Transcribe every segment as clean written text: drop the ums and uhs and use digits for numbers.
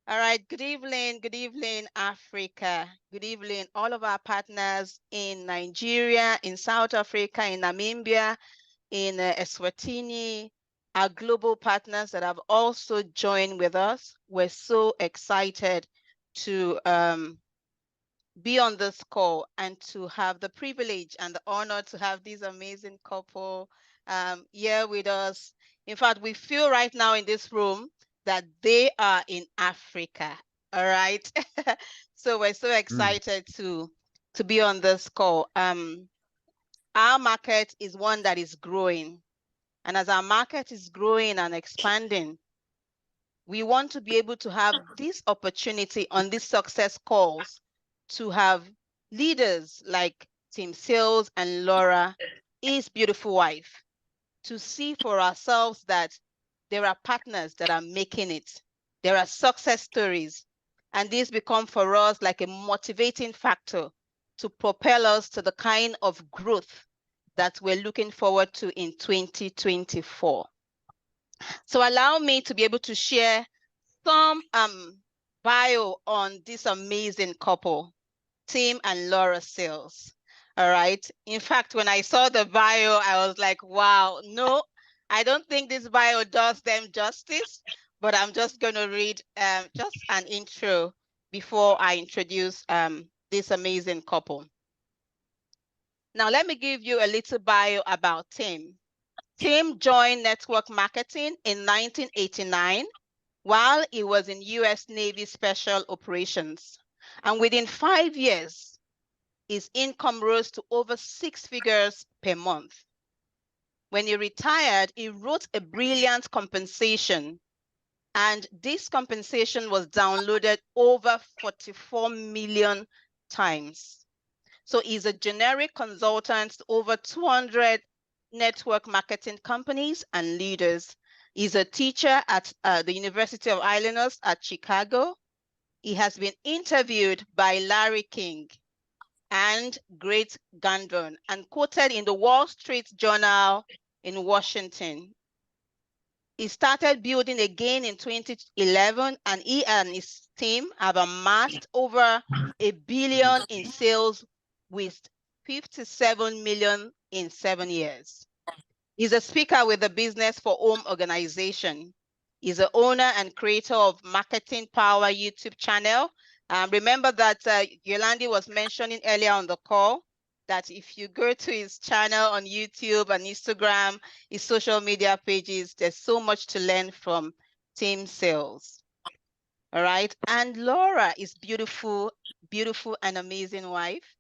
All right. Good evening, Africa. Good evening, all of our partners in Nigeria, in South Africa, in Namibia, in Eswatini, our global partners that have also joined with us. We're so excited to be on this call and to have the privilege and the honor to have this amazing couple here with us. In fact, we feel right now in this room that they are in Africa. All right. So we're so excited to be on this call. Our market is one that is growing. And as our market is growing and expanding, we want to be able to have this opportunity on these success calls to have leaders like Tim Sales and Laura, his beautiful wife, to see for ourselves that there are partners that are making it. There are success stories. And these become for us like a motivating factor to propel us to the kind of growth that we're looking forward to in 2024. So allow me to be able to share some bio on this amazing couple, Tim and Laura Sales. All right. In fact, when I saw the bio, I was like, wow, no, I don't think this bio does them justice, but I'm just going to read just an intro before I introduce this amazing couple. Now, let me give you a little bio about Tim. Tim joined network marketing in 1989 while he was in U.S. Navy Special Operations. And within 5 years, his income rose to over 6 figures per month. When he retired, he wrote a brilliant compensation, and this compensation was downloaded over 44 million times. So he's a generic consultant to over 200 network marketing companies and leaders. He's a teacher at the University of Illinois at Chicago. He has been interviewed by Larry King and Great Cardone and quoted in the Wall Street Journal in Washington. He started building again in 2011, and he and his team have amassed over $1 billion in sales with 57 million in 7 years. He's a speaker with the Business for Home organization. He's the owner and creator of Marketing Power YouTube channel. Remember that Yolandi was mentioning earlier on the call that if you go to his channel on YouTube and Instagram, his social media pages, there's so much to learn from Tim Sales. All right. And Laura is beautiful, beautiful and amazing wife.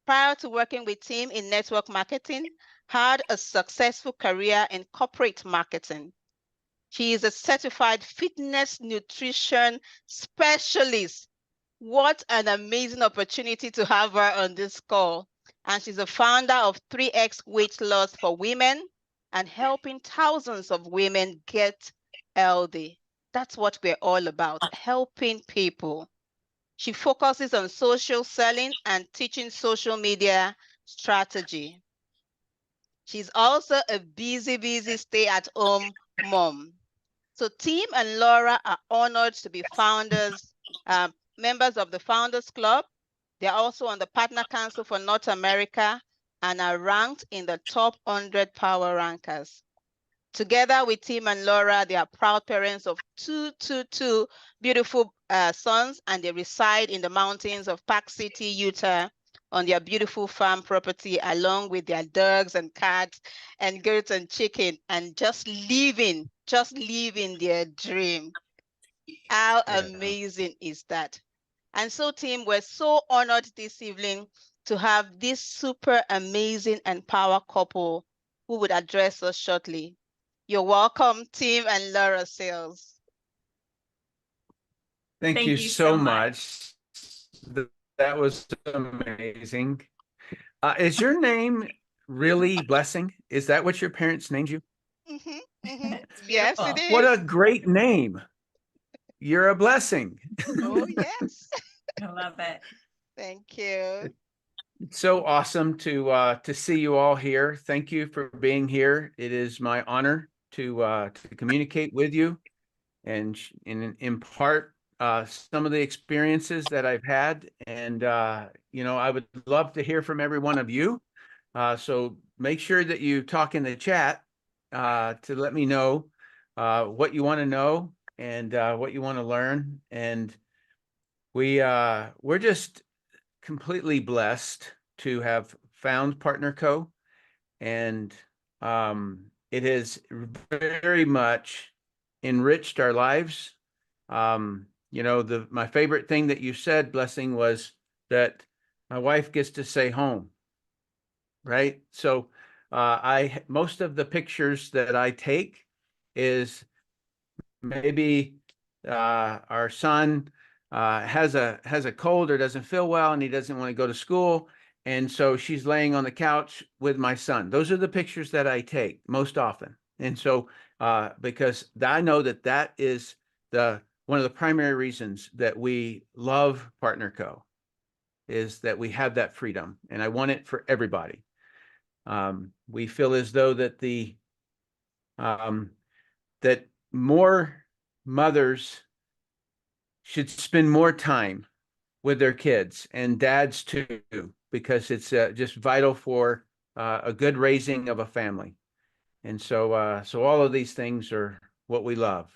Prior to working with Tim in network marketing, had a successful career in corporate marketing. She is a certified fitness nutrition specialist. What an amazing opportunity to have her on this call. And she's a founder of 3X Weight Loss for Women and helping thousands of women get healthy. That's what we're all about, helping people. She focuses on social selling and teaching social media strategy. She's also a busy stay-at-home mom. So Tim and Laura are honored to be founders, members of the Founders Club. They're also on the Partner Council for North America and are ranked in the top 100 power rankers. Together with Tim and Laura, they are proud parents of two beautiful sons, and they reside in the mountains of Park City, Utah, on their beautiful farm property, along with their dogs and cats and goats and chicken, and just living their dream. How amazing is that? And so, Tim, we're so honored this evening to have this super amazing and power couple who would address us shortly. You're welcome, Tim and Laura Sales. Thank you so much. That was amazing. Is your name really Blessing? Is that what your parents named you? Yes, it is. What a great name. You're a blessing. Oh, yes. I love it. Thank you. It's so awesome to see you all here. Thank you for being here. It is my honor to communicate with you and impart some of the experiences that I've had. And, you know, I would love to hear from every one of you. So make sure that you talk in the chat to let me know what you want to know and what you want to learn. And we're just completely blessed to have found PartnerCo, and it has very much enriched our lives. You know, my favorite thing that you said, Blessing, was that my wife gets to say home, right? So most of the pictures that I take is maybe our son has a cold or doesn't feel well and he doesn't want to go to school, and so she's laying on the couch with my son. Those are the pictures that I take most often. And so because I know that that is one of the primary reasons that we love PartnerCo, is that we have that freedom, and I want it for everybody. We feel as though that that more mothers should spend more time with their kids, and dads too, because it's just vital for a good raising of a family. And so, so all of these things are what we love.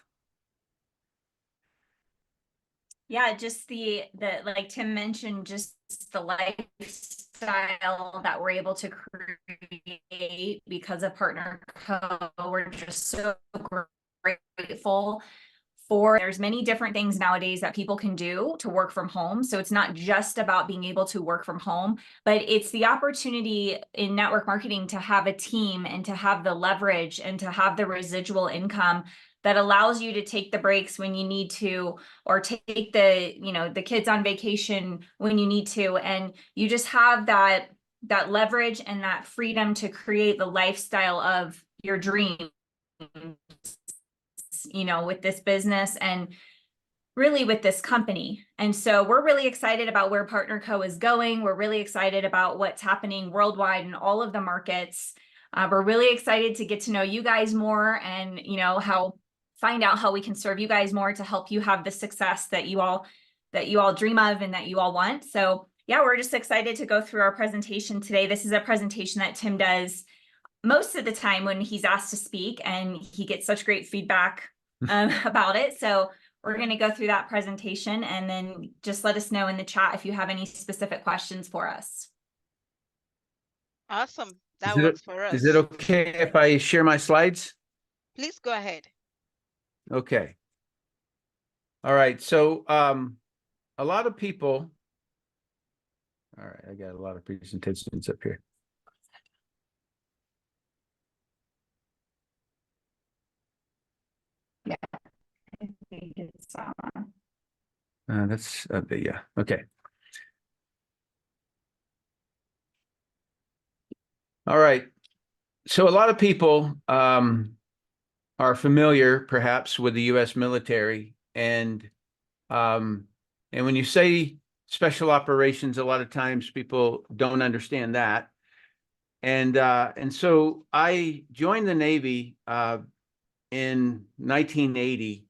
Yeah, just the like Tim mentioned, just the lifestyle that we're able to create because of PartnerCo. We're just so grateful for. There's many different things nowadays that people can do to work from home. So it's not just about being able to work from home, but it's the opportunity in network marketing to have a team and to have the leverage and to have the residual income that allows you to take the breaks when you need to, or take the kids on vacation when you need to. And you just have that leverage and that freedom to create the lifestyle of your dreams, with this business and really with this company. And so we're really excited about where PartnerCo is going. We're really excited about what's happening worldwide in all of the markets. We're really excited to get to know you guys more, and find out how we can serve you guys more to help you have the success that you all dream of and that you all want. So yeah, we're just excited to go through our presentation today. This is a presentation that Tim does most of the time when he's asked to speak, and he gets such great feedback about it. So we're going to go through that presentation, and then just let us know in the chat if you have any specific questions for us. Awesome. That works for us. Is it okay if I share my slides? Please go ahead. Okay. All right. So a lot of people. All right, I got a lot of presentations up here. Yeah, I think it's That's yeah. Okay. All right. So a lot of people are familiar, perhaps, with the U.S. military, and when you say special operations, a lot of times people don't understand that. And so I joined the Navy in 1980,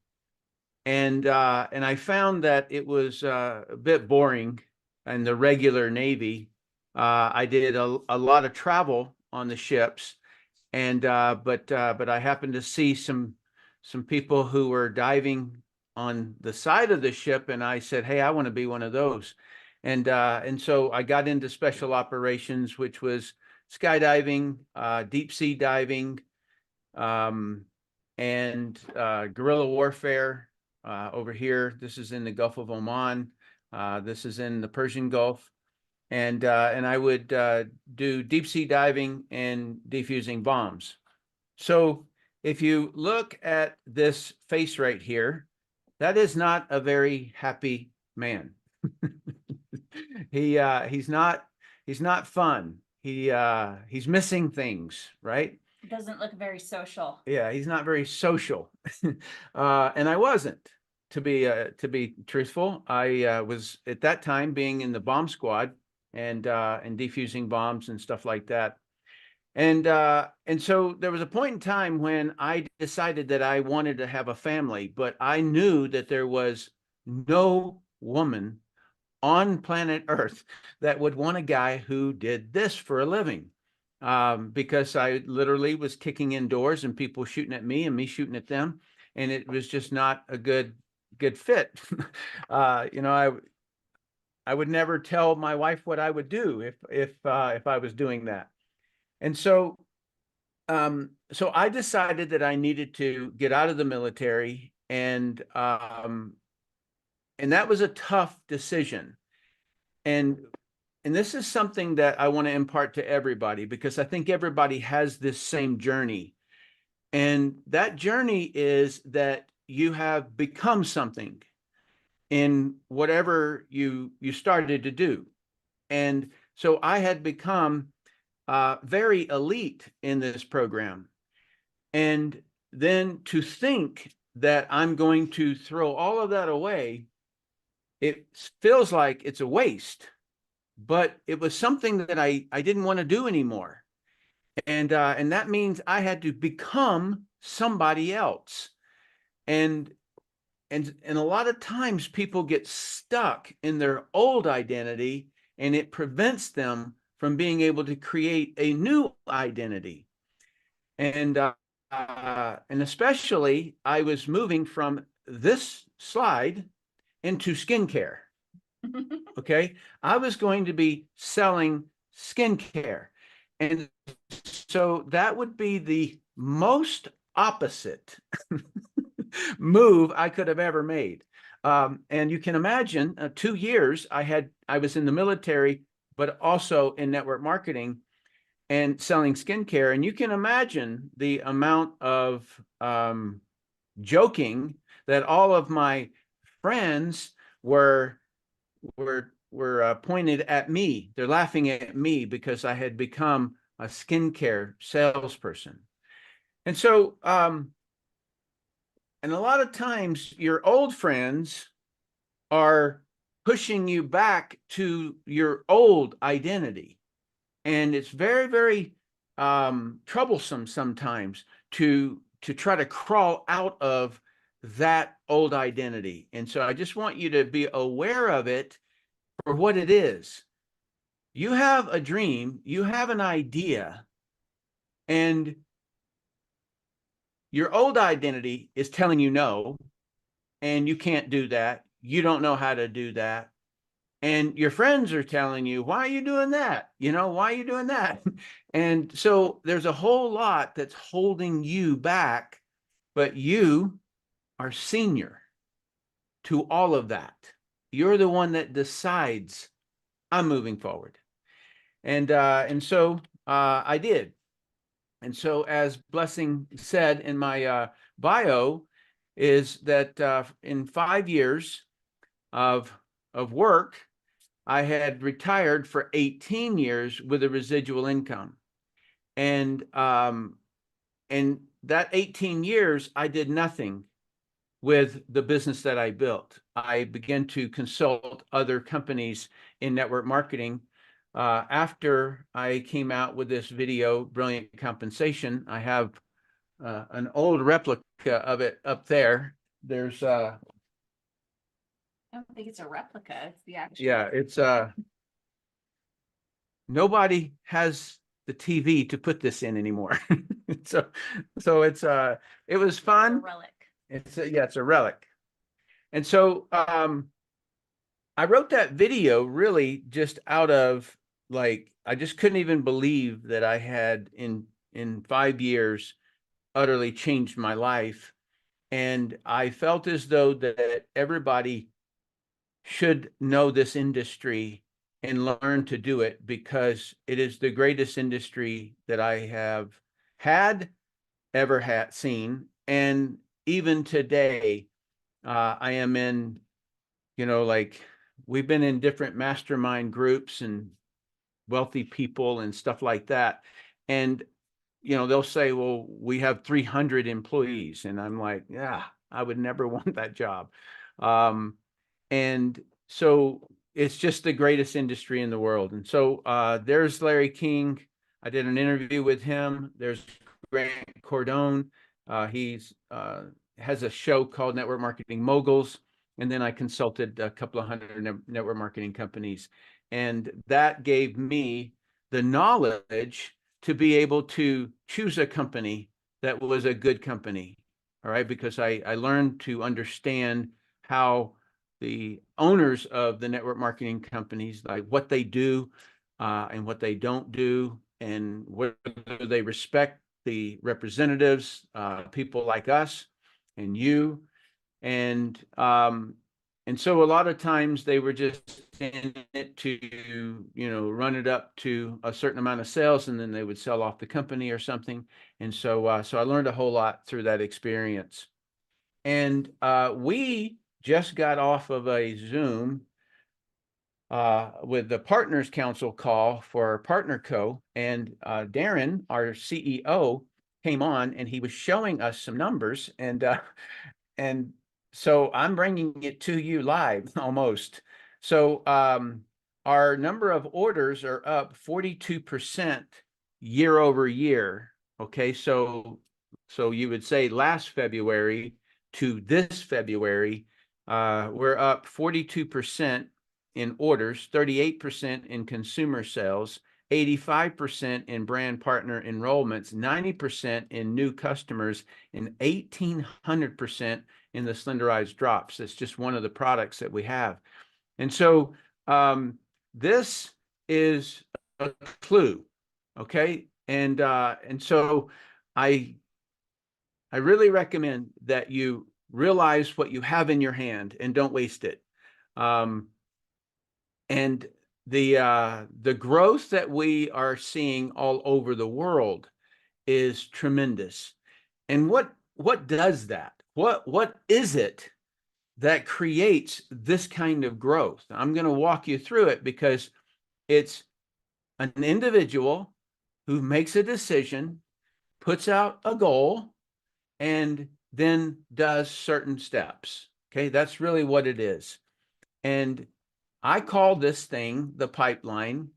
and I found that it was a bit boring in the regular Navy. I did a lot of travel on the ships, and but I happened to see some people who were diving on the side of the ship, and I said, hey, I want to be one of those. And so I got into special operations, which was skydiving, deep sea diving, and guerrilla warfare. Over here, this is in the Gulf of Oman. This is in the Persian Gulf. And I would do deep sea diving and defusing bombs. So if you look at this face right here, that is not a very happy man. He's not fun. He's missing things, right? It doesn't look very social. Yeah, he's not very social. And I wasn't, to be truthful. I was at that time being in the bomb squad and defusing bombs and stuff like that. And so there was a point in time when I decided that I wanted to have a family, but I knew that there was no woman on planet Earth that would want a guy who did this for a living. Because I literally was kicking in doors and people shooting at me and me shooting at them. And it was just not a good fit. You know, I would never tell my wife what I would do if I was doing that. And so I decided that I needed to get out of the military, and that was a tough decision. And this is something that I want to impart to everybody, because I think everybody has this same journey. And that journey is that you have become something in whatever you started to do. And so I had become very elite in this program. And then to think that I'm going to throw all of that away, it feels like it's a waste. But it was something that I didn't want to do anymore. And that means I had to become somebody else. And a lot of times people get stuck in their old identity, and it prevents them from being able to create a new identity. And especially I was moving from this slide into skincare. Okay. I was going to be selling skincare. And so that would be the most opposite move I could have ever made. And you can imagine 2 years I was in the military, but also in network marketing and selling skincare. And you can imagine the amount of joking that all of my friends were pointed at me. They're laughing at me because I had become a skincare salesperson. And so, and a lot of times your old friends are pushing you back to your old identity. And it's very, very troublesome sometimes to try to crawl out of that old identity. And so I just want you to be aware of it for what it is. You have a dream, you have an idea, and your old identity is telling you no, and you can't do that. You don't know how to do that. And your friends are telling you, why are you doing that? You know, why are you doing that? And so there's a whole lot that's holding you back, but you are senior to all of that. You're the one that decides, I'm moving forward. And so I did. And so, as Blessing said in my bio, is that in 5 years of work, I had retired for 18 years with a residual income. And that 18 years, I did nothing with the business that I built. I began to consult other companies in network marketing. After I came out with this video, Brilliant Compensation, I have an old replica of it up there. There's I don't think it's a replica. It's the actual. yeah, it's nobody has the TV to put this in anymore. so it's it was fun. Relic. It's a relic. And so I wrote that video really just out of, like, I just couldn't even believe that I had in 5 years utterly changed my life. And I felt as though that everybody should know this industry and learn to do it, because it is the greatest industry that I have ever seen. And even today, I am in, like, we've been in different mastermind groups and wealthy people and stuff like that. And, they'll say, well, we have 300 employees. And I'm like, yeah, I would never want that job. And so it's just the greatest industry in the world. And so there's Larry King. I did an interview with him. There's Grant Cardone. He's has a show called Network Marketing Moguls. And then I consulted a couple of hundred network marketing companies. And that gave me the knowledge to be able to choose a company that was a good company. All right. Because I learned to understand how the owners of the network marketing companies, like what they do and what they don't do, and whether they respect the representatives, people like us and you. And so a lot of times they were just in it to, run it up to a certain amount of sales, and then they would sell off the company or something. And so I learned a whole lot through that experience. And we just got off of a Zoom with the Partners Council call for PartnerCo, and Darren, our CEO, came on and he was showing us some numbers, and so I'm bringing it to you live almost. So our number of orders are up 42% year over year. Okay, so you would say last February to this February, we're up 42% in orders, 38% in consumer sales, 85% in brand partner enrollments, 90% in new customers, and 1,800% in the slenderized drops. That's just one of the products that we have. And so this is a clue, okay? And so I really recommend that you realize what you have in your hand and don't waste it. And the growth that we are seeing all over the world is tremendous. And what does that? What is it that creates this kind of growth? I'm going to walk you through it, because it's an individual who makes a decision, puts out a goal, and then does certain steps. Okay, that's really what it is. And I call this thing the pipeline.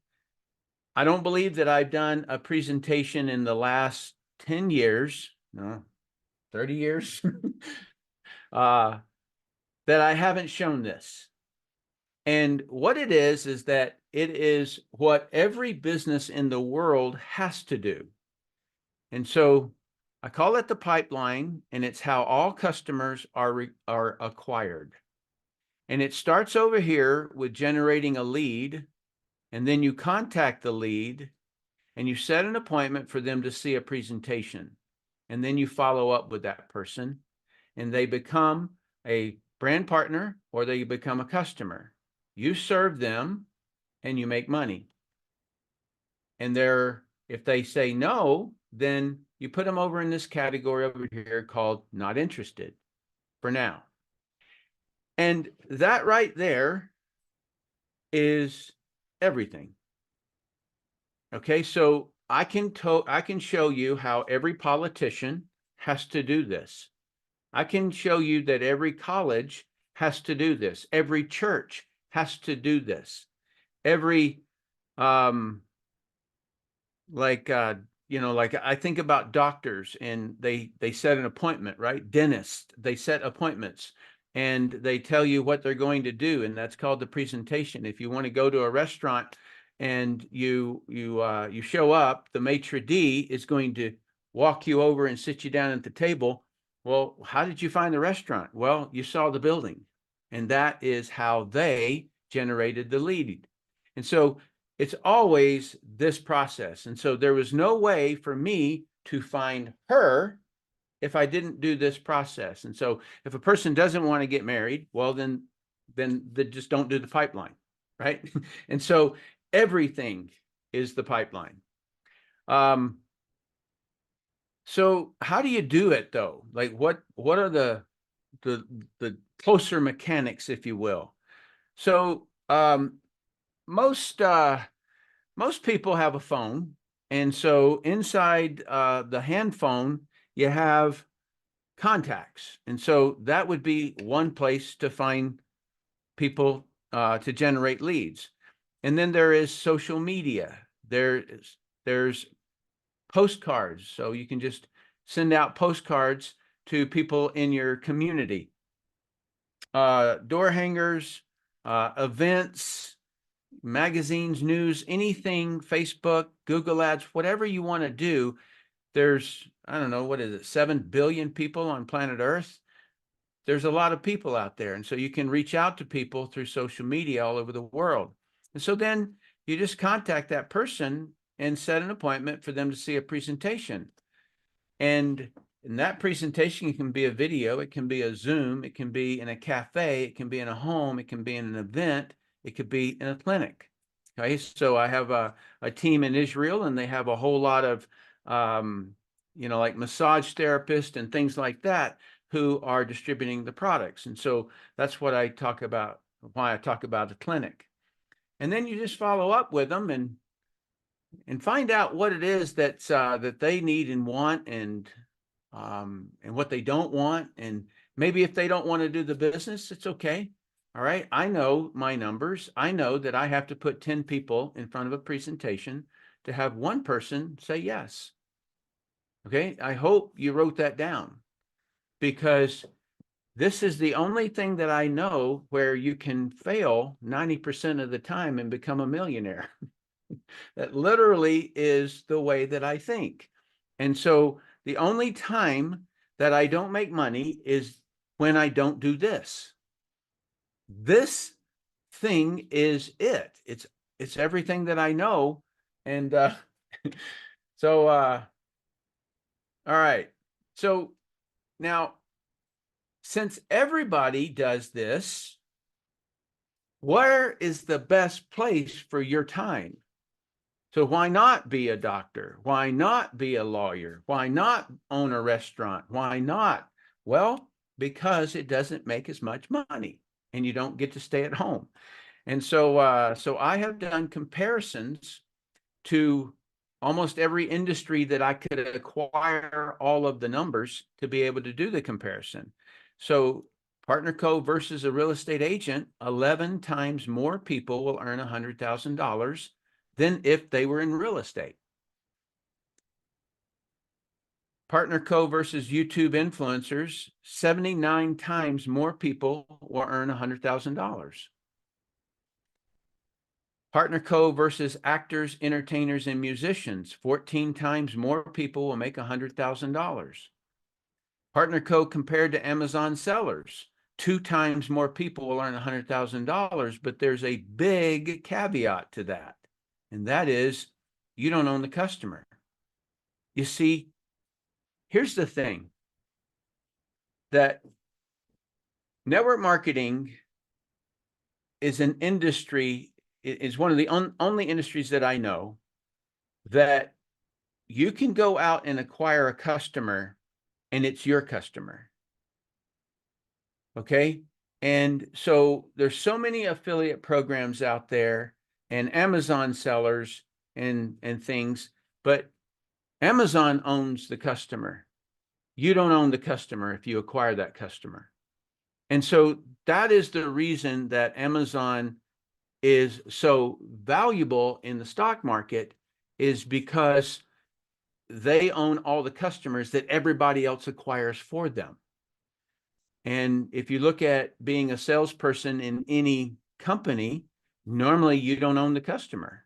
I don't believe that I've done a presentation in the last 10 years, no, 30 years, that I haven't shown this. And what it is that it is what every business in the world has to do. And so I call it the pipeline, and it's how all customers are acquired. And it starts over here with generating a lead, and then you contact the lead and you set an appointment for them to see a presentation. And then you follow up with that person, and they become a brand partner or they become a customer. You serve them and you make money. And if they say no, then you put them over in this category over here called not interested for now. And that right there is everything. Okay, so I can show you how every politician has to do this. I can show you that every college has to do this. Every church has to do this. Every like I think about doctors, and they set an appointment, right? Dentists, they set appointments, and they tell you what they're going to do, and that's called the presentation. If you want to go to a restaurant and you show up, the maitre d' is going to walk you over and sit you down at the table. Well, how did you find the restaurant? Well, you saw the building, and that is how they generated the lead. And so it's always this process. And so there was no way for me to find her if I didn't do this process. And so if a person doesn't want to get married, well, then they just don't do the pipeline, right? And so everything is the pipeline. So how do you do it though? Like what are the closer mechanics, if you will? So most people have a phone, and so inside the hand phone you have contacts, and so that would be one place to find people to generate leads. And then there is social media. There's postcards, so you can just send out postcards to people in your community. door hangers, events, magazines, news, anything, Facebook, Google Ads, whatever you want to do. There's, I don't know, what is it, 7 billion people on planet Earth? There's a lot of people out there. And so you can reach out to people through social media all over the world. And so then you just contact that person and set an appointment for them to see a presentation. And in that presentation, it can be a video, it can be a Zoom, it can be in a cafe, it can be in a home, it can be in an event, it could be in a clinic. Okay, so I have a team in Israel, and they have a whole lot of, like massage therapists and things like that who are distributing the products. And so that's what I talk about, why I talk about a clinic. And then you just follow up with them and find out what it is that's that they need and want, and what they don't want. And maybe if they don't want to do the business, it's okay. All right. I know my numbers. I know that I have to put 10 people in front of a presentation to have one person say yes. Okay. I hope you wrote that down, because this is the only thing that I know where you can fail 90% of the time and become a millionaire. That literally is the way that I think. And so the only time that I don't make money is when I don't do this. This thing is it. It's everything that I know. And so all right. So now, since everybody does this, where is the best place for your time? So why not be a doctor? Why not be a lawyer? Why not own a restaurant? Why not? Well, because it doesn't make as much money and you don't get to stay at home. And so, so I have done comparisons to almost every industry that I could acquire all of the numbers to be able to do the comparison. So PartnerCo versus a real estate agent, 11 times more people will earn $100,000 than if they were in real estate. PartnerCo versus YouTube influencers, 79 times more people will earn $100,000. PartnerCo versus actors, entertainers, and musicians, 14 times more people will make $100,000. PartnerCo compared to Amazon sellers, 2 times more people will earn $100,000, but there's a big caveat to that. And that is, you don't own the customer. You see, here's the thing, that network marketing is an industry, is one of the only industries that I know that you can go out and acquire a customer and it's your customer. Okay. And so there's so many affiliate programs out there and Amazon sellers and things, but Amazon owns the customer. You don't own the customer if you acquire that customer. And so that is the reason that Amazon is so valuable in the stock market, is because they own all the customers that everybody else acquires for them. And if you look at being a salesperson in any company, normally you don't own the customer.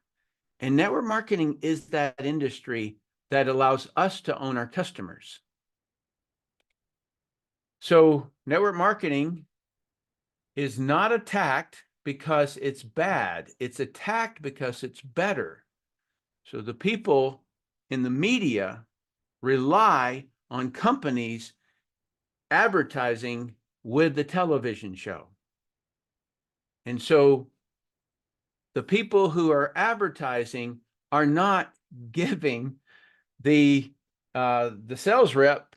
And network marketing is that industry that allows us to own our customers. So network marketing is not attacked because it's bad. It's attacked because it's better. So the people in the media rely on companies advertising with the television show. And so the people who are advertising are not giving the sales rep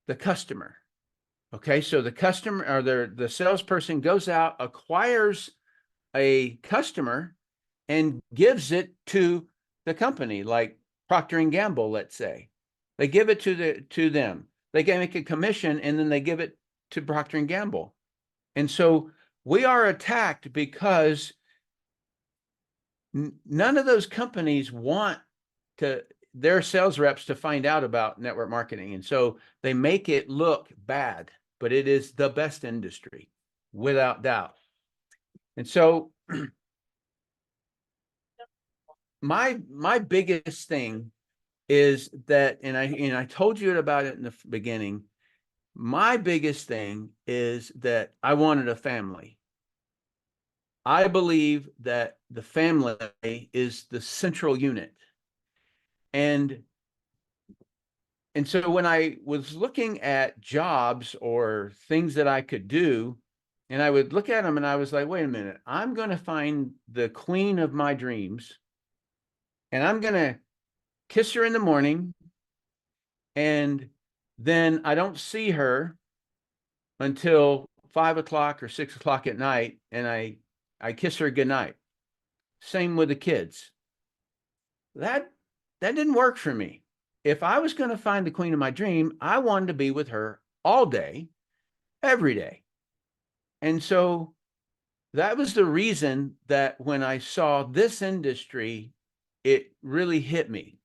the customer. Okay, so the customer or the salesperson goes out, acquires a customer, and gives it to the company, like Procter & Gamble, let's say. They give it to them. They can make a commission, and then they give it to Procter & Gamble. And so we are attacked because none of those companies want their sales reps to find out about network marketing. And so they make it look bad, but it is the best industry, without doubt. And so my biggest thing is that, and I told you about it in the beginning, my biggest thing is that I wanted a family. I believe that the family is the central unit. And so when I was looking at jobs or things that I could do, and I would look at them and I was like, wait a minute, I'm going to find the queen of my dreams and I'm going to kiss her in the morning. And then I don't see her until 5 o'clock or 6 o'clock at night. And I kiss her goodnight. Same with the kids. That didn't work for me. If I was going to find the queen of my dream, I wanted to be with her all day, every day. And so that was the reason that when I saw this industry, it really hit me.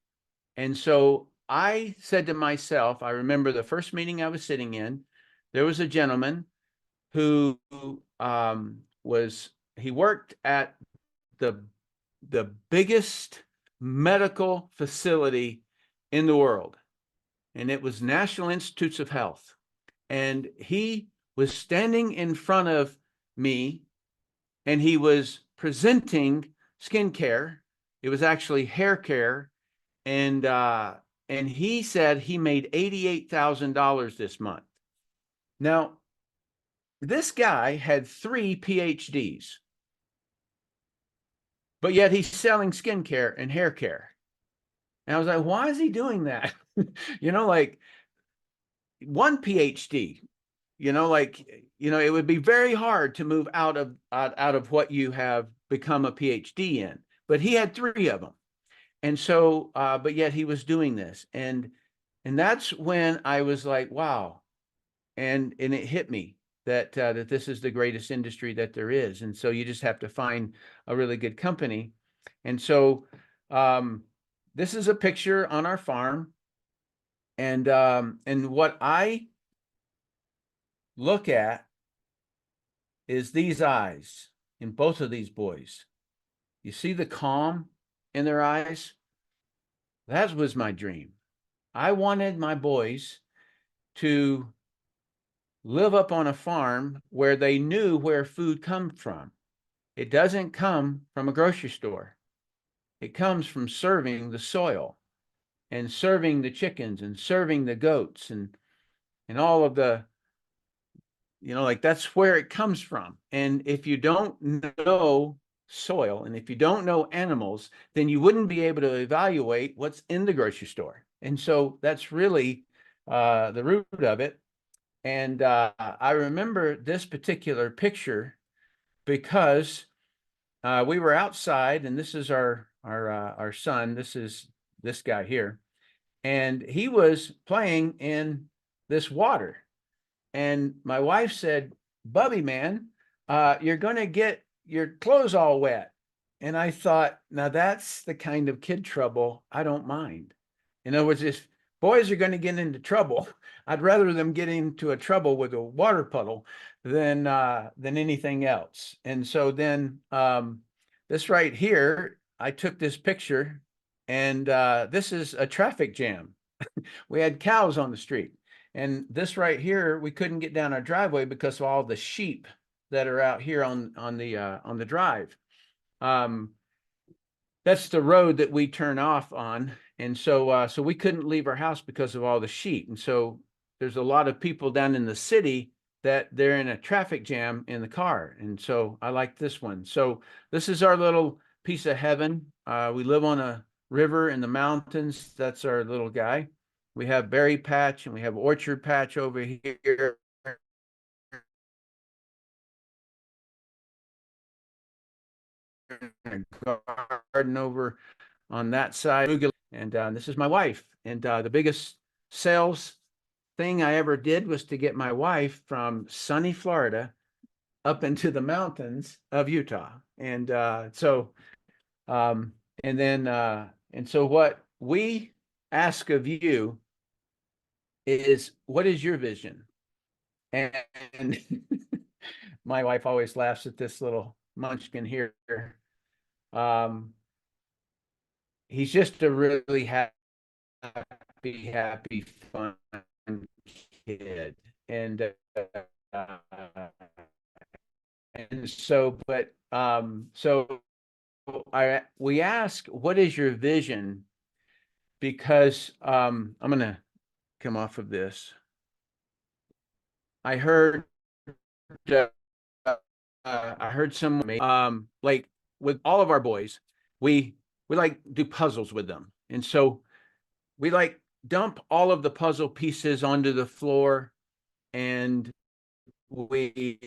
And so I said to myself, I remember the first meeting I was sitting in, there was a gentleman who he worked at the biggest medical facility in the world, and it was National Institutes of Health. And he was standing in front of me and he was presenting skincare. It was actually hair care. And he said he made $88,000 this month. Now, this guy had 3 PhDs, but yet he's selling skincare and hair care. And I was like, why is he doing that? Like 1 PhD, it would be very hard to move out of what you have become a PhD in, but he had 3 of them. And so, but yet he was doing this. And that's when I was like, wow. And it hit me that this is the greatest industry that there is. And so you just have to find a really good company. And so this is a picture on our farm. And what I look at is these eyes in both of these boys. You see the calm in their eyes? That was my dream. I wanted my boys to live up on a farm where they knew where food comes from. It doesn't come from a grocery store. It comes from serving the soil and serving the chickens and serving the goats and all of the, that's where it comes from. And if you don't know soil and if you don't know animals, then you wouldn't be able to evaluate what's in the grocery store. And so that's really the root of it. And I remember this particular picture because we were outside, and this is our son. This is this guy here, and he was playing in this water. And my wife said, "Bubby, man, you're going to get your clothes all wet." And I thought, now that's the kind of kid trouble I don't mind. In other words, if boys are going to get into trouble, I'd rather them get into a trouble with a water puddle than anything else. And so then this right here, I took this picture, and this is a traffic jam. We had cows on the street. And this right here, we couldn't get down our driveway because of all the sheep that are out here on the drive. That's the road that we turn off on. And so we couldn't leave our house because of all the sheep. And so there's a lot of people down in the city that they're in a traffic jam in the car. And so I like this one. So this is our little piece of heaven. We live on a river in the mountains. That's our little guy. We have berry patch and we have orchard patch over here. Garden over on that side. And this is my wife. And the biggest sales thing I ever did was to get my wife from sunny Florida up into the mountains of Utah. And so what we ask of you is, what is your vision? And my wife always laughs at this little munchkin here. He's just a really happy, fun kid. And so, but so we ask, what is your vision? Because I'm gonna come off of this. I heard someone like with all of our boys, we like do puzzles with them, and so we like dump all of the puzzle pieces onto the floor, and we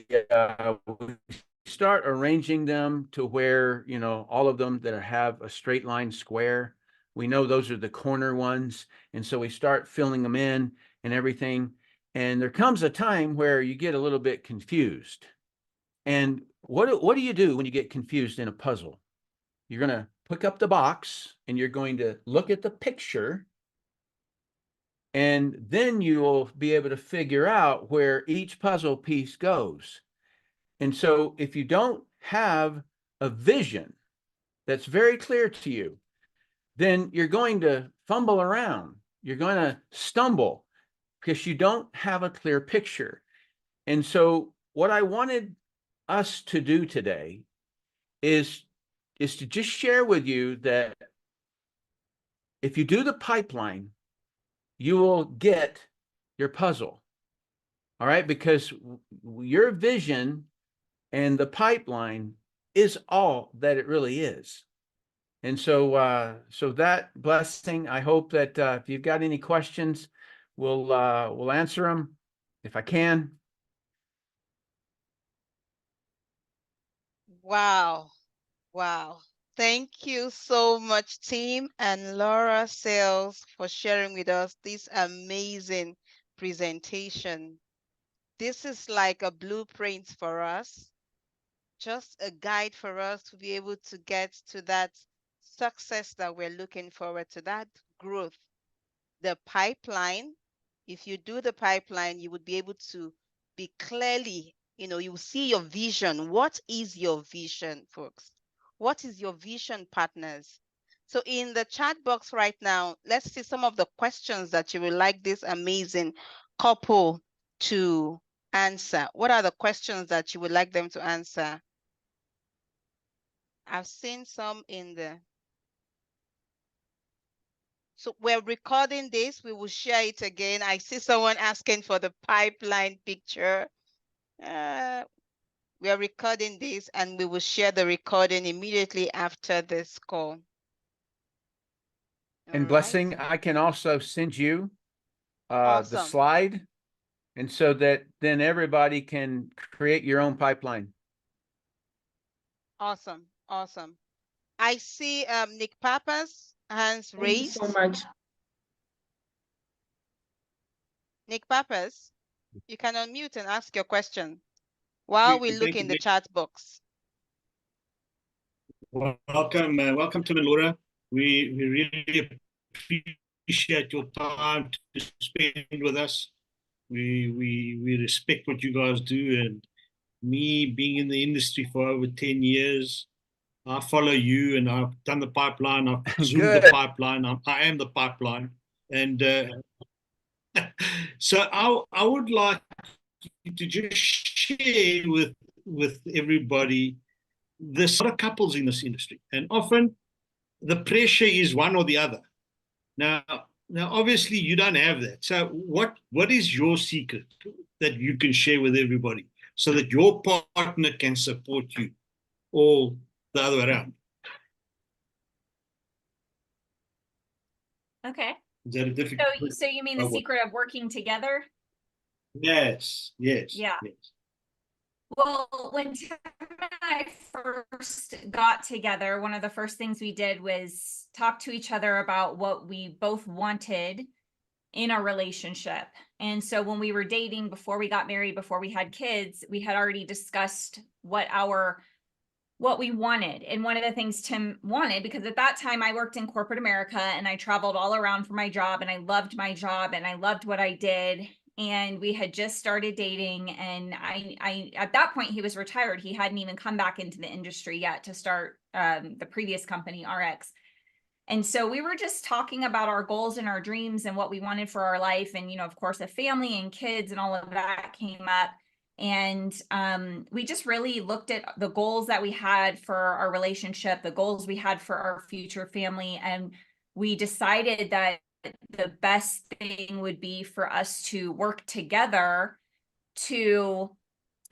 start arranging them to where, you know, all of them that have a straight line square, we know those are the corner ones, and so we start filling them in and everything. And there comes a time where you get a little bit confused. And what do you do when you get confused in a puzzle? You're going to pick up the box and you're going to look at the picture, and then you will be able to figure out where each puzzle piece goes. And so if you don't have a vision that's very clear to you, then you're going to fumble around. You're going to stumble because you don't have a clear picture. And so what I wanted us to do today is to just share with you that if you do the pipeline, you will get your puzzle. All right, because your vision and the pipeline is all that it really is. And so so that blessing, I hope that if you've got any questions, we'll answer them if I can. Wow. Wow. Thank you so much, Tim and Laura Sales, for sharing with us this amazing presentation. This is like a blueprint for us, just a guide for us to be able to get to that success that we're looking forward to, that growth. The pipeline, if you do the pipeline, you would be able to be clearly, you see your vision. What is your vision, folks? What is your vision, partners? So in the chat box right now, let's see some of the questions that you would like this amazing couple to answer. What are the questions that you would like them to answer? I've seen some in the... So we're recording this. We will share it again. I see someone asking for the pipeline picture. We are recording this and we will share the recording immediately after this call. And blessing, I can also send you the slide, and so that then everybody can create your own pipeline. Awesome. Awesome. I see Nick Papa's hands raised. Thank you so much. Nick Papas, you can unmute and ask your question while we look in the chat box. Welcome, welcome Tim and Laura. We really appreciate your time to spend with us. We respect what you guys do, and me being in the industry for over 10 years, I follow you, and I've done the pipeline. I've zoomed the pipeline. I am the pipeline, and so I would like to just share with everybody. There's a lot of couples in this industry, and often the pressure is one or the other. Now obviously you don't have that. So what is your secret that you can share with everybody so that your partner can support you all the other way around? Okay. Is that a difficult? So you mean the secret of working together? Yes. Yeah. Yes. Well, when Tim and I first got together, one of the first things we did was talk to each other about what we both wanted in a relationship. And so when we were dating, before we got married, before we had kids, we had already discussed what we wanted. And one of the things Tim wanted, because at that time I worked in corporate America and I traveled all around for my job, and I loved my job and I loved what I did. and we had just started dating, and I at that point he was retired. He hadn't even come back into the industry yet to start the previous company, RX. And so we were just talking about our goals and our dreams and what we wanted for our life. And, you know, of course, a family and kids and all of that came up. And we just really looked at the goals that we had for our relationship, the goals we had for our future family. And we decided that the best thing would be for us to work together to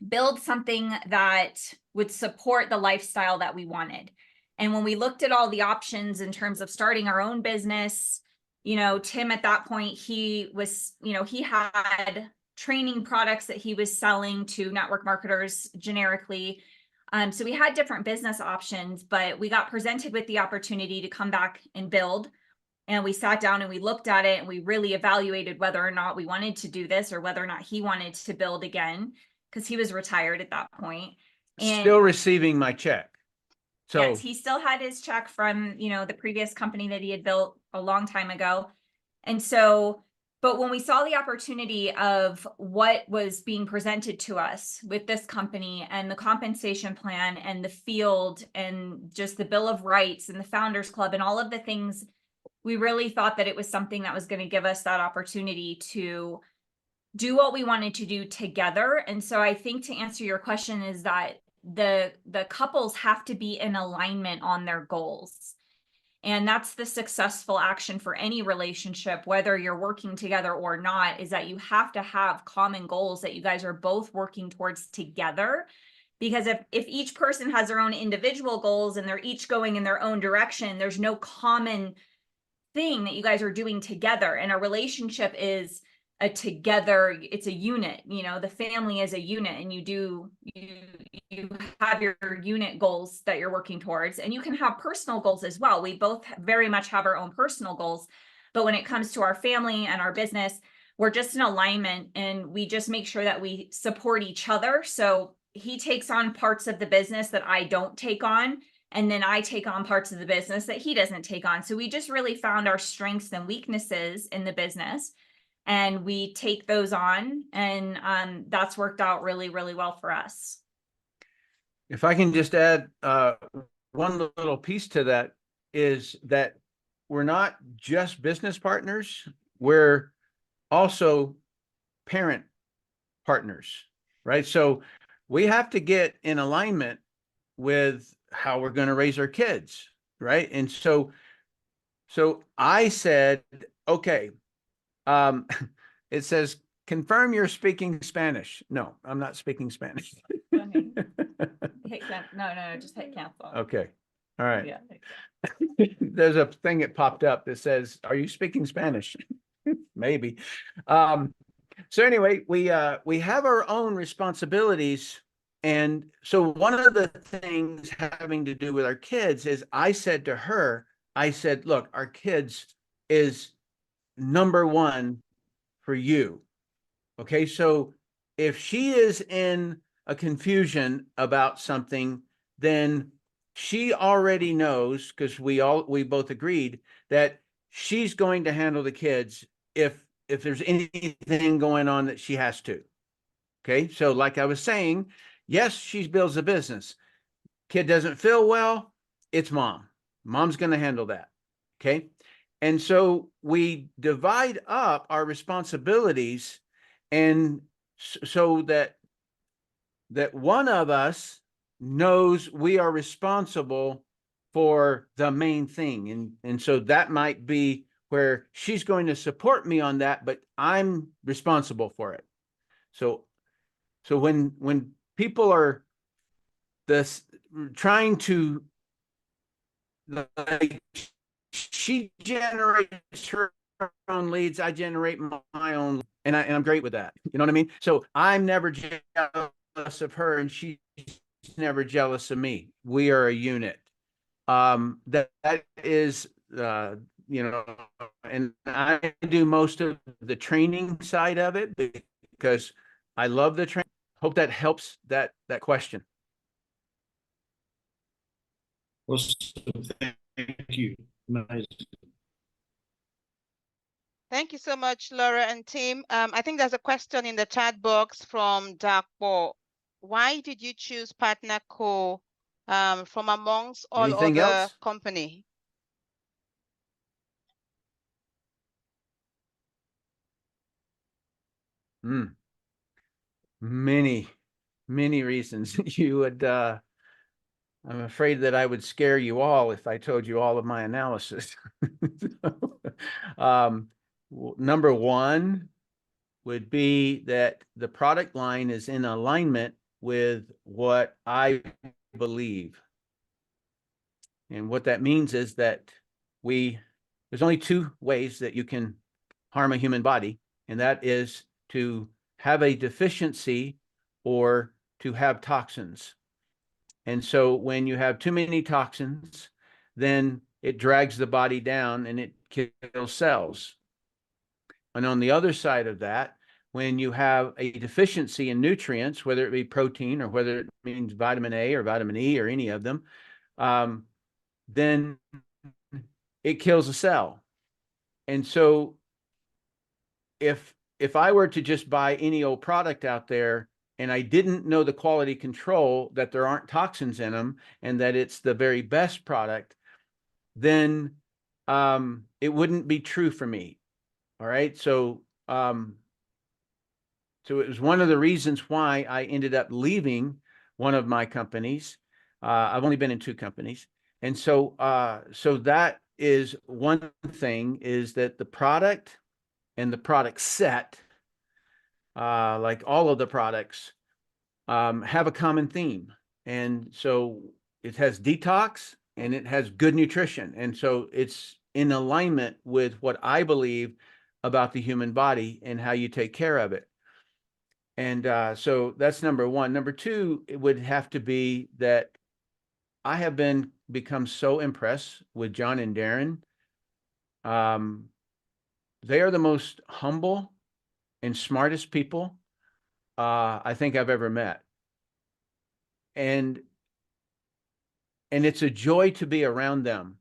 build something that would support the lifestyle that we wanted. And when we looked at all the options in terms of starting our own business, you know, Tim at that point, he was, you know, he had training products that he was selling to network marketers generically. So we had different business options, but we got presented with the opportunity to come back and build. And we sat down and we looked at it and we really evaluated whether or not we wanted to do this or whether or not he wanted to build again, because he was retired at that point. And Still receiving my check. So yes, he still had his check from, you know, the previous company that he had built a long time ago. And so, but when we saw the opportunity of what was being presented to us with this company and the compensation plan and the field and just the Bill of Rights and the Founders Club and all of the things, we really thought that it was something that was going to give us that opportunity to do what we wanted to do together. And so I think to answer your question is that the couples have to be in alignment on their goals. And that's the successful action for any relationship, whether you're working together or not, is that you have to have common goals that you guys are both working towards together. Because if each person has their own individual goals and they're each going in their own direction, there's no common thing that you guys are doing together. And a relationship is a together, it's a unit, you know, the family is a unit, and you have your unit goals that you're working towards, and you can have personal goals as well. We both very much have our own personal goals, but when it comes to our family and our business, we're just in alignment, and we just make sure that we support each other. So he takes on parts of the business that I don't take on, and then I take on parts of the business that he doesn't take on. So we just really found our strengths and weaknesses in the business, and we take those on, and that's worked out really, really well for us. if I can just add one little piece to that, is that we're not just business partners, we're also parent partners, right? So we have to get in alignment with how we're going to raise our kids, right? And so I said, okay, it says, confirm you're speaking Spanish. No, I'm not speaking Spanish. Hit no, just hit cancel. Okay. All right. Yeah. There's a thing that popped up that says, are you speaking Spanish? Maybe. So anyway, we have our own responsibilities. And so one of the things having to do with our kids is I said to her, I said, look, our kids is number one for you. Okay. So if she is in a confusion about something, then she already knows, because we both agreed that she's going to handle the kids if there's anything going on that she has to. Okay. So like I was saying, yes, she builds a business. Kid doesn't feel well, it's mom. Mom's going to handle that. Okay. And so we divide up our responsibilities, and so that one of us knows we are responsible for the main thing. And so that might be where she's going to support me on that, but I'm responsible for it. So when people are trying to, like, she generates her own leads, I generate my own, and I'm great with that. You know what I mean? So I'm never jealous of her, and she's never jealous of me. We are a unit. That is, you know, and I do most of the training side of it because I love the training. Hope that helps that question. Awesome. Thank you. Nice. Thank you so much, Laura and Tim. I think there's a question in the chat box from Dakpo. Why did you choose PartnerCo from amongst all Anything other else? company? Many reasons. You would, I'm afraid that I would scare you all if I told you all of my analysis. Number one would be that the product line is in alignment with what I believe. And what that means is that there's only two ways that you can harm a human body, and that is to have a deficiency or to have toxins. And so when you have too many toxins, then it drags the body down and it kills cells. And on the other side of that, when you have a deficiency in nutrients, whether it be protein or whether it means vitamin A or vitamin E or any of them, then it kills a cell. And so if I were to just buy any old product out there and I didn't know the quality control, that there aren't toxins in them and that it's the very best product, then it wouldn't be true for me. All right. So it was one of the reasons why I ended up leaving one of my companies. I've only been in two companies. And so that is one thing, is that the product and the product set, like all of the products, have a common theme. And so it has detox and it has good nutrition. And so it's in alignment with what I believe about the human body and how you take care of it. And so that's number one. Number two, it would have to be that I have become so impressed with John and Darren. They are the most humble and smartest people I think I've ever met. And it's a joy to be around them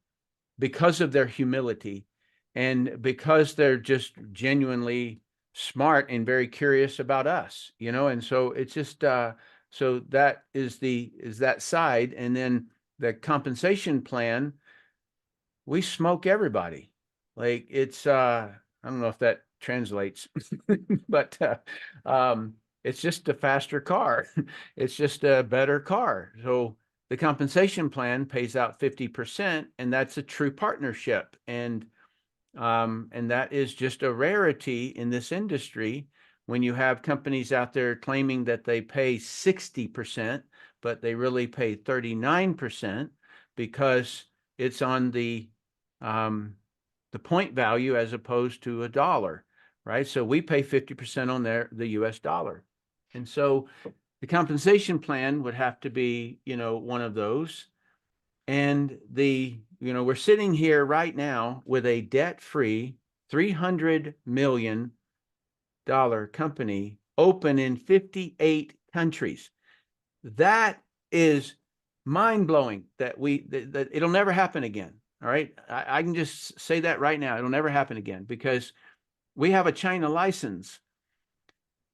because of their humility and because they're just genuinely smart and very curious about us, you know. And so it's just so that is that side. And then the compensation plan, we smoke everybody. Like it's I don't know if that translates, but it's just a faster car. It's just a better car. So the compensation plan pays out 50%, and that's a true partnership. And that is just a rarity in this industry when you have companies out there claiming that they pay 60%, but they really pay 39% because it's on the point value as opposed to a dollar, right? So we pay 50% on the US dollar. And so the compensation plan would have to be, you know, one of those. And we're sitting here right now with a debt-free $300 million company open in 58 countries. That is mind-blowing that it'll never happen again. All right. I can just say that right now. It'll never happen again because we have a China license.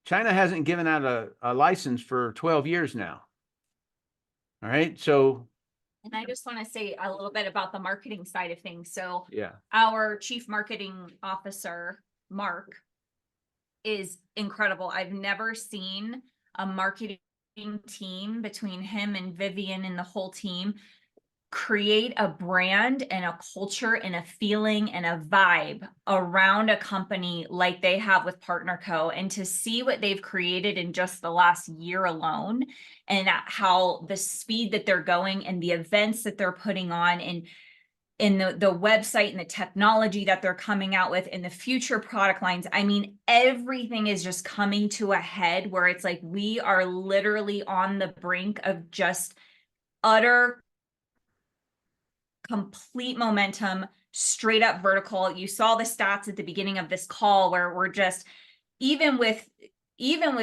China hasn't given out a license for 12 years now. All right. So. And I just want to say a little bit about the marketing side of things. So yeah, our chief marketing officer, Mark, is incredible. I've never seen a marketing team between him and Vivian and the whole team create a brand and a culture and a feeling and a vibe around a company like they have with PartnerCo, and to see what they've created in just the last year alone, and how the speed that they're going and the events that they're putting on, and in the website and the technology that they're coming out with in the future product lines. I mean, everything is just coming to a head where it's like we are literally on the brink of just utter complete momentum, straight up vertical. You saw the stats at the beginning of this call where we're just, even with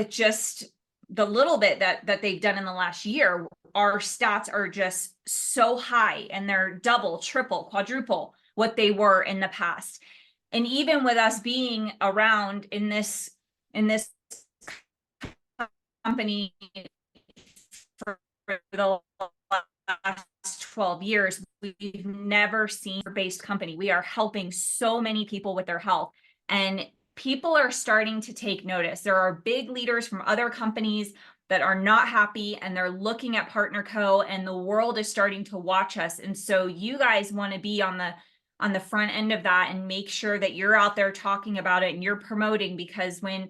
just the little bit that they've done in the last year, our stats are just so high, and they're double, triple, quadruple what they were in the past. And even with us being around in this company for the last 12 years, we've never seen a based company. We are helping so many people with their health, and people are starting to take notice. There are big leaders from other companies that are not happy, and they're looking at PartnerCo, and the world is starting to watch us. And so you guys want to be on the front end of that and make sure that you're out there talking about it and you're promoting, because when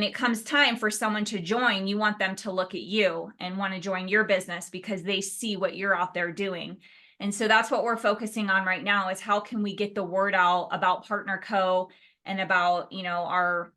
it comes time for someone to join, you want them to look at you and want to join your business because they see what you're out there doing. And so that's what we're focusing on right now, is how can we get the word out about PartnerCo and about, you know, our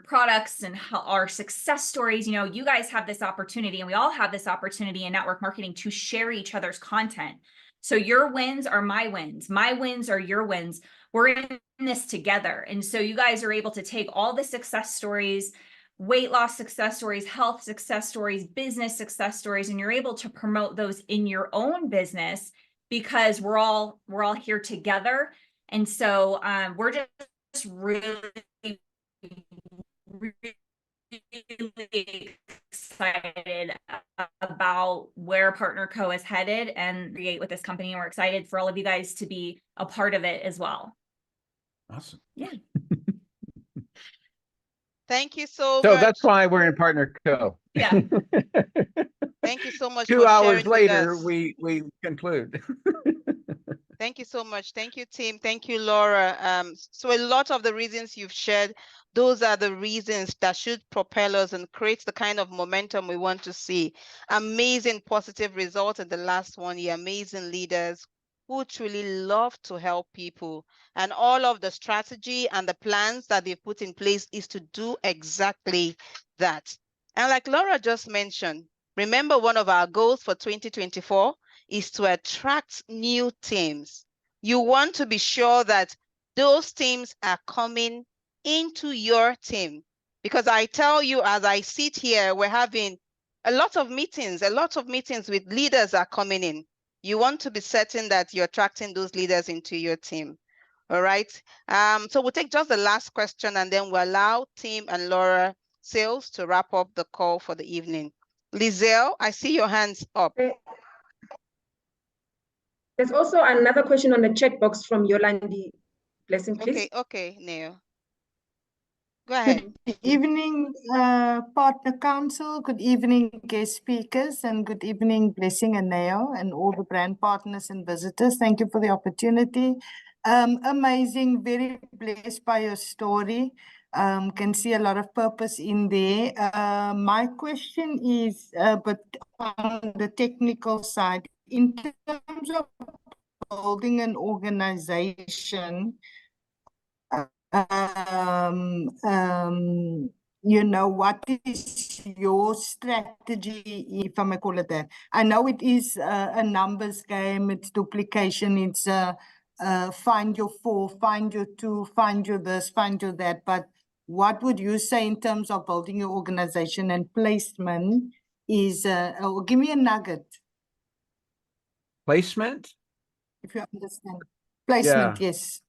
products and how our success stories. You know, you guys have this opportunity, and we all have this opportunity in network marketing to share each other's content. So your wins are my wins are your wins. We're in this together. And so you guys are able to take all the success stories, weight loss success stories, health success stories, business success stories, and you're able to promote those in your own business, because we're all here together. And so we're just really excited about where PartnerCo is headed and create with this company. And we're excited for all of you guys to be a part of it as well. Awesome. Yeah. Thank you so So much. that's why we're in PartnerCo. Yeah. Thank you so much 2 for hours sharing with later, us. we conclude. Thank you so much. Thank you, team. Thank you, Laura. So a lot of the reasons you've shared, those are the reasons that should propel us and create the kind of momentum we want to see. Amazing positive results in the last 1 year, amazing leaders who truly love to help people. And all of the strategy and the plans that they've put in place is to do exactly that. And like Laura just mentioned, remember one of our goals for 2024 is to attract new teams. You want to be sure that those teams are coming into your team. Because I tell you, as I sit here, we're having a lot of meetings with leaders are coming in. You want to be certain that you're attracting those leaders into your team. All right. So we'll take just the last question, and then we'll allow Tim and Laura Sales to wrap up the call for the evening. Lizelle, I see your hands up. There's also another question on the chat box from Yolandi. Blessing, please. Okay, Neil. Go ahead. Good evening, Partner Council. Good evening, guest speakers, and good evening, Blessing and Neo, and all the brand partners and visitors. Thank you for the opportunity. Amazing, very blessed by your story. Can see a lot of purpose in there. My question is, but on the technical side, in terms of building an organization, you know, what is your strategy, if I may call it that? I know it is a numbers game, it's duplication, it's find your 4, find your 2, find your this, find your that, but what would you say in terms of building your organization and placement is, or give me a nugget. Placement? If you understand. Placement, Yeah. yes.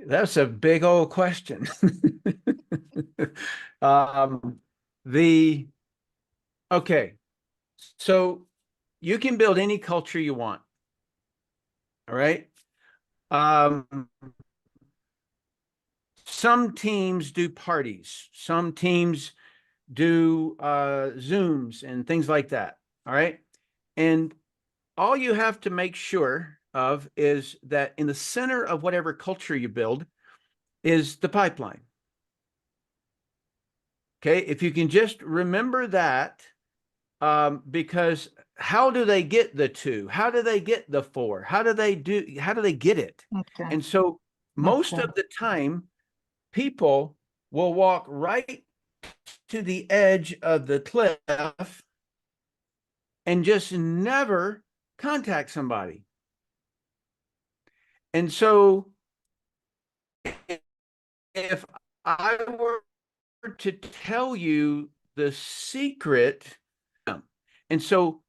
That's a big old question. Okay, so you can build any culture you want. All right. Some teams do parties, some teams do Zooms and things like that. All right. And all you have to make sure of is that in the center of whatever culture you build is the pipeline. Okay, if you can just remember that, because how do they get the 2? How do they get the 4? How do they get it? Okay. And so most Okay. of the time, people will walk right to the edge of the cliff and just never contact somebody. And so if I were to tell you the secret, and so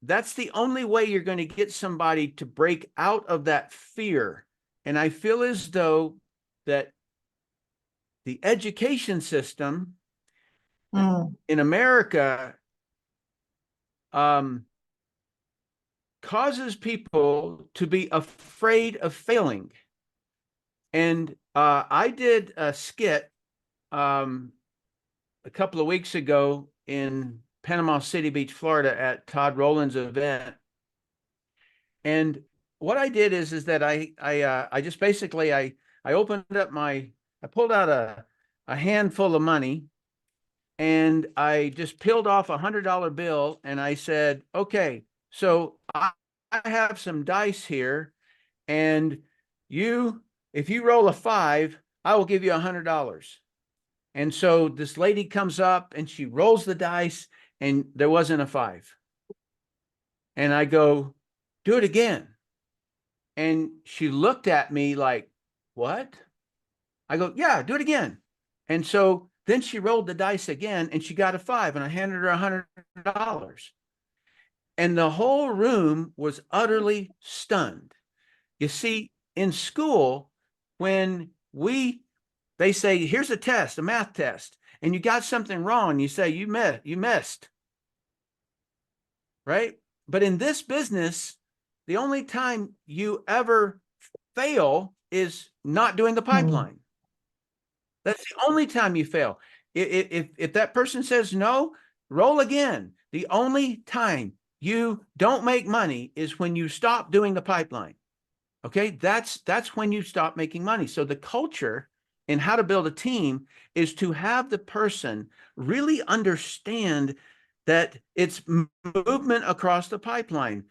that's the only way you're going to get somebody to break out of that fear. And I feel as though that the education system in America causes people to be afraid of failing. And I did a skit a couple of weeks ago in Panama City Beach, Florida, at Todd Rowland's event. And what I did is that I just basically I opened up I pulled out a handful of money, and I just peeled off $100 bill, and I said, okay, so I have some dice here, and if you roll a 5, I will give you $100. And so this lady comes up and she rolls the dice, and there wasn't a 5. And I go, do it again. And she looked at me like, what? I go, yeah, do it again. And so then she rolled the dice again, and she got a 5, and I handed her $100. And the whole room was utterly stunned. You see, in school, when they say, here's a test, a math test, and you got something wrong, you say, you missed, right? But in this business, the only time you ever fail is not doing the pipeline. That's the only time you fail. If that person says no, roll again. The only time you don't make money is when you stop doing the pipeline. Okay, that's when you stop making money. So the culture in how to build a team is to have the person really understand that it's movement across the pipeline.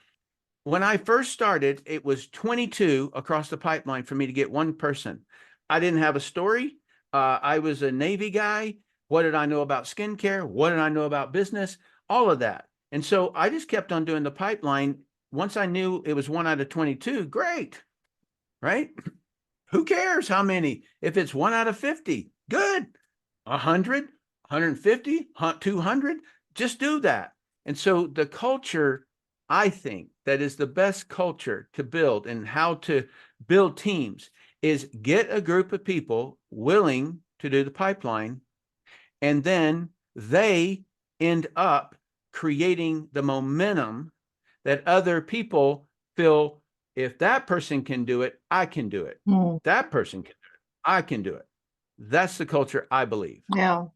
When I first started, it was 22 across the pipeline for me to get one person. I didn't have a story. I was a Navy guy. What did I know about skincare? What did I know about business? All of that. And so I just kept on doing the pipeline. Once I knew it was 1 out of 22, great, right? Who cares how many? If it's 1 out of 50, good. 100, 150, 200, just do that. And so the culture, I think, that is the best culture to build and how to build teams is get a group of people willing to do the pipeline, and then they end up creating the momentum that other people feel, if that person can do it, I can do it. That person can do it, I can do it. That's the culture I believe. Yeah.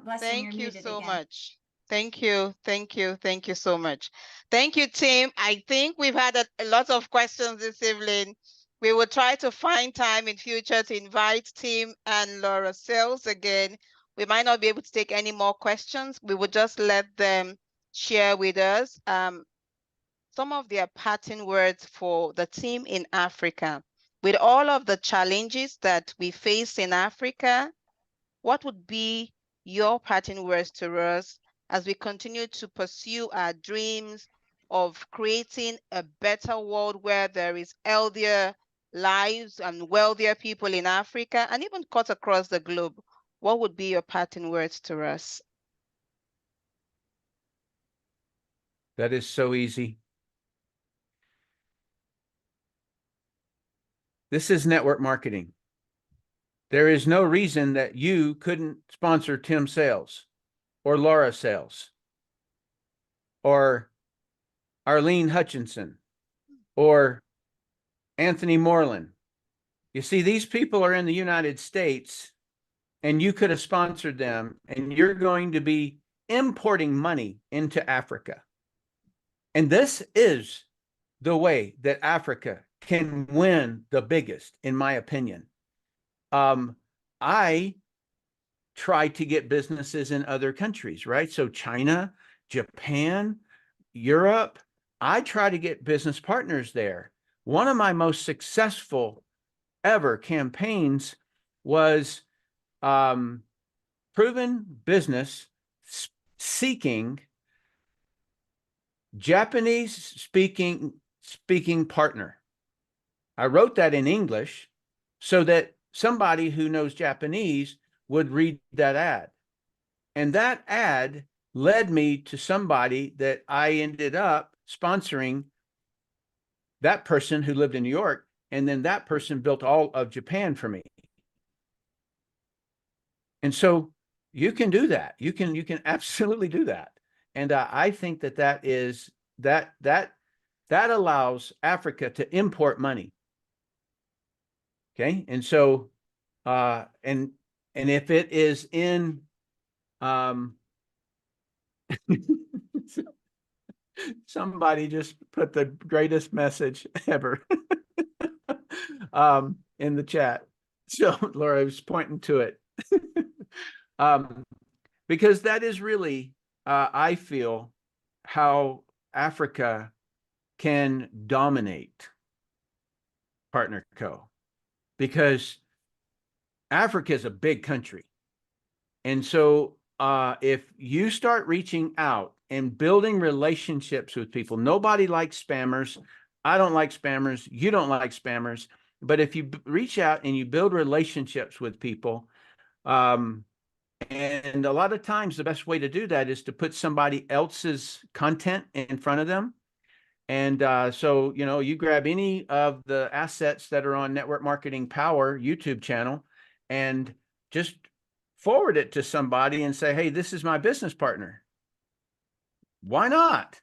Blessing, you're Thank you muted so again. much. Thank you. Thank you. Thank you so much. Thank you, team. I think we've had a lot of questions this evening. We will try to find time in future to invite Tim and Laura Sales again. We might not be able to take any more questions. We will just let them share with us some of their parting words for the team in Africa. With all of the challenges that we face in Africa, what would be your parting words to us as we continue to pursue our dreams of creating a better world where there is healthier lives and wealthier people in Africa and even cut across the globe? What would be your parting words to us? That is so easy. This is network marketing. There is no reason that you couldn't sponsor Tim Sales or Laura Sales or Arlene Hutchinson or Anthony Moreland. You see, these people are in the United States, and you could have sponsored them, and you're going to be importing money into Africa. And this is the way that Africa can win the biggest, in my opinion. I try to get businesses in other countries, right? So China, Japan, Europe, I try to get business partners there. One of my most successful ever campaigns was Proven Business seeking Japanese speaking partner. I wrote that in English so that somebody who knows Japanese would read that ad. And that ad led me to somebody that I ended up sponsoring, that person who lived in New York. And then that person built all of Japan for me. And so you can do that. You can absolutely do that. And I think that is that allows Africa to import money. Okay. And so, and if it is in, somebody just put the greatest message ever in the chat. So Laura was pointing to it. Because that is really, I feel, how Africa can dominate PartnerCo, because Africa is a big country. And so if you start reaching out and building relationships with people, nobody likes spammers. I don't like spammers. You don't like spammers. But if you reach out and you build relationships with people, and a lot of times the best way to do that is to put somebody else's content in front of them. And so, you know, you grab any of the assets that are on Network Marketing Power YouTube channel and just forward it to somebody and say, hey, this is my business partner. Why not?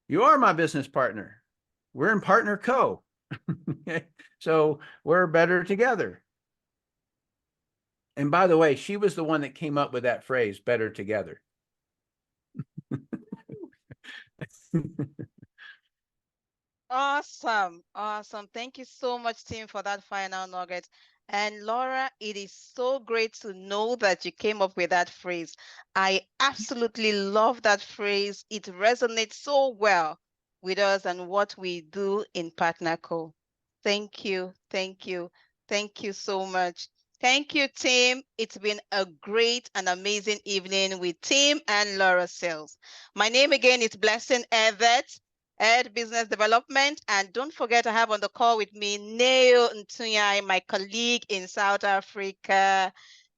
You are my business partner. We're in PartnerCo. So we're better together. And by the way, she was the one that came up with that phrase, better together. Awesome. Awesome. Thank you so much, Tim, for that final nugget. And Laura, it is so great to know that you came up with that phrase. I absolutely love that phrase. It resonates so well with us and what we do in PartnerCo. Thank you. Thank you. Thank you so much. Thank you, Tim. It's been a great and amazing evening with Tim and Laura Sales. My name again is Blessing Evett, Head Business Development. And don't forget, I have on the call with me Neo Ntunyai, my colleague in South Africa.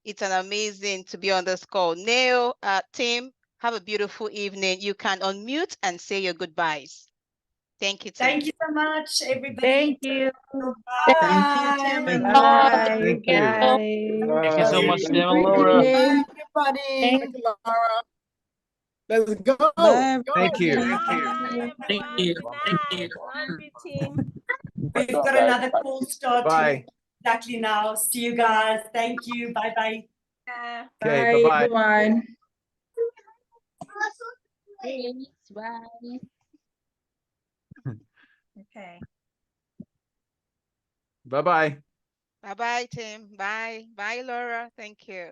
It's an amazing to be on this call. Neo, Tim, have a beautiful evening. You can unmute and say your goodbyes. Thank you, Tim. Thank you so much, everybody. Thank you. Bye. Thank you, Tim and Bye. Laura. Thank you. Bye. Thank you so much, Bye. Tim and Laura. Bye, everybody. Laura. Let's go. Bye. Thank you. Thank you. Thank you. Love you, team. We've got another call starting Bye. exactly now. See you guys. Thank you. Bye-bye. Okay, Bye, bye-bye. everyone. Bye. Okay. Bye-bye. Bye-bye, Tim. Bye. Bye, Laura. Thank you.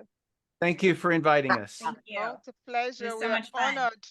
Thank you for inviting us. Thank you. Oh, it's a pleasure. It was We so are much fun. honored.